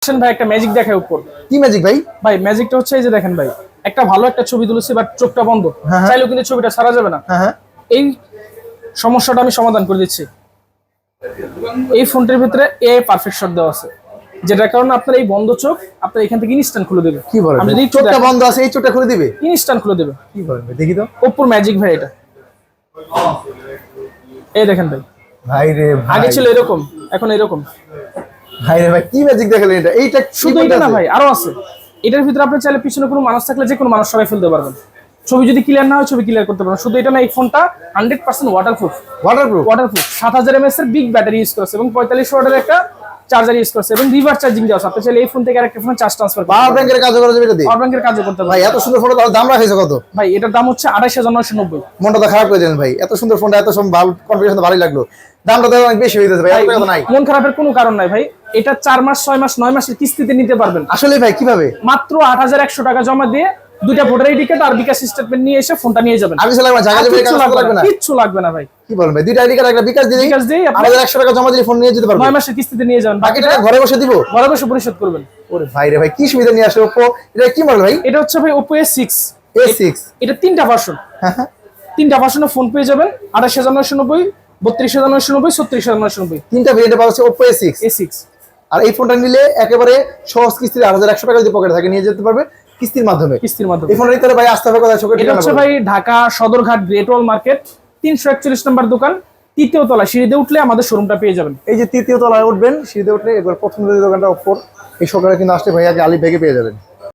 ভাই একটা ম্যাজিক দেখায় উপর। কি ম্যাজিক ভাই? ভাই ম্যাজিকটা হচ্ছে এই যে দেখেন ভাই, একটা ভালো একটা ছবি তুলেছি বাট চোখটা বন্ধ, চাইলেও কিন্তু ছবিটা ছাড়া যাবে না। এই সমস্যাটা আমি সমাধান করে দিচ্ছি। এই ফোনটির ভিতরে এ পারফেক্ট শট দেওয়া আছে, যেটার কারণে আপনার এই বন্ধ চোখ আপনার এখান থেকে ইনস্ট্যান্ট খুলে দেবে। কি বলেন? আমি যদি চোখটা বন্ধ আছে এই চোখটা খুলে দিবে? ইনস্ট্যান্ট খুলে দেবে। কি বলেন ভাই? দেখি তো ওপ্পোর ম্যাজিক ভাই এটা। এই দেখেন ভাই, ভাই রে ভাই, আগে ছিল এরকম, এখন এরকম। ভাই রে ভাই, কি ম্যাজিক দেখালেন এটা? এইটা শুধু এটা না ভাই, আরো আছে। এটার ভিতরে আপনি চাইলে পিছনে কোনো মানুষ থাকলে যে কোনো মানুষ সবাই ফেলতে পারবেন। ছবি যদি ক্লিয়ার না হয় ছবি ক্লিয়ার করতে পারবেন। শুধু এটা না, এই ফোনটা 100% ওয়াটারপ্রুফ। ওয়াটারপ্রুফ 7000 mAh এর বিগ ব্যাটারি ইউজ করেছে এবং 45 ওয়াটের একটা চার্জার ইউজ করেছে এবং রিভার্স চার্জিং দেওয়া আছে। আপনি চাইলে এই ফোন থেকে আরেকটা ফোনে চার্জ ট্রান্সফার করতে পাওয়ার ব্যাংকের কাজ করা যাবে এটা দিয়ে? পাওয়ার ব্যাংকের কাজও করতে পারবেন। ভাই এত সুন্দর ফোনটা দাম রাখাইছে কত? ভাই এটার দাম হচ্ছে 28990। মনটা তো খারাপ করে দিলেন ভাই, এত সুন্দর ফোনটা এত ভালো কনফিগারেশন ভালোই লাগলো, দামটা তো অনেক বেশি হয়ে যাচ্ছে ভাই। এত টাকা তো নাই। মন খারাপের কোনো কারণ নাই ভাই, এটা 4 মাস 6 মাস 9 মাসের কিস্তিতে নিতে পারবেন। আসলে ভাই কিভাবে? মাত্র 8100 টাকা জমা দিয়ে দুইটা ভোটার আইডি কার্ড আর বিকাশ স্টেটমেন্ট নিয়ে এসে ফোনটা নিয়ে যাবেন। আমি লাগবে জায়গা যাবে, কাজ লাগবে না, কিচ্ছু লাগবে না ভাই। কি বলেন ভাই? দুইটা আইডি কার্ড একটা বিকাশ দিয়ে 8100 টাকা জমা দিয়ে ফোন নিয়ে যেতে পারবেন। 9 মাসের কিস্তিতে নিয়ে যাবেন, বাকি টাকা ঘরে বসে দিব? ঘরে বসে পরিশোধ করবেন। ওরে ভাই রে ভাই, কি সুবিধা নিয়ে আসে Oppo? এটা কি মডেল ভাই? এটা হচ্ছে ভাই Oppo A6। এটা 3টা ভার্সন। হ্যাঁ হ্যাঁ, 3টা ভার্সনে ফোন পেয়ে যাবেন। 28990, 32990, 36990। 3টা ভেরিয়েন্টে পাওয়া যাচ্ছে Oppo A6। আর এই ফোনটা নিলে একেবারে সহজ কিস্তিতে 8100 টাকা যদি পকেটে থাকে নিয়ে যেতে পারবে কিস্তির মাধ্যমে। এই ফোনটা নিতে ভাই আসতে হবে কোথায়? এটা হচ্ছে ভাই ঢাকা সদরঘাট গ্রেট ওয়াল মার্কেট 341 নম্বর দোকান, 3য় তলা। সিঁড়িতে উঠলে আমাদের শোরুমটা পেয়ে যাবেন। এই যে 3য় তলায় উঠবেন, সিঁড়িতে উঠলে এবার প্রথম যে দোকানটা Oppo, এই সকালে কিন্তু আসলে ভাই আগে আলিফ ভাইকে পেয়ে যাবেন।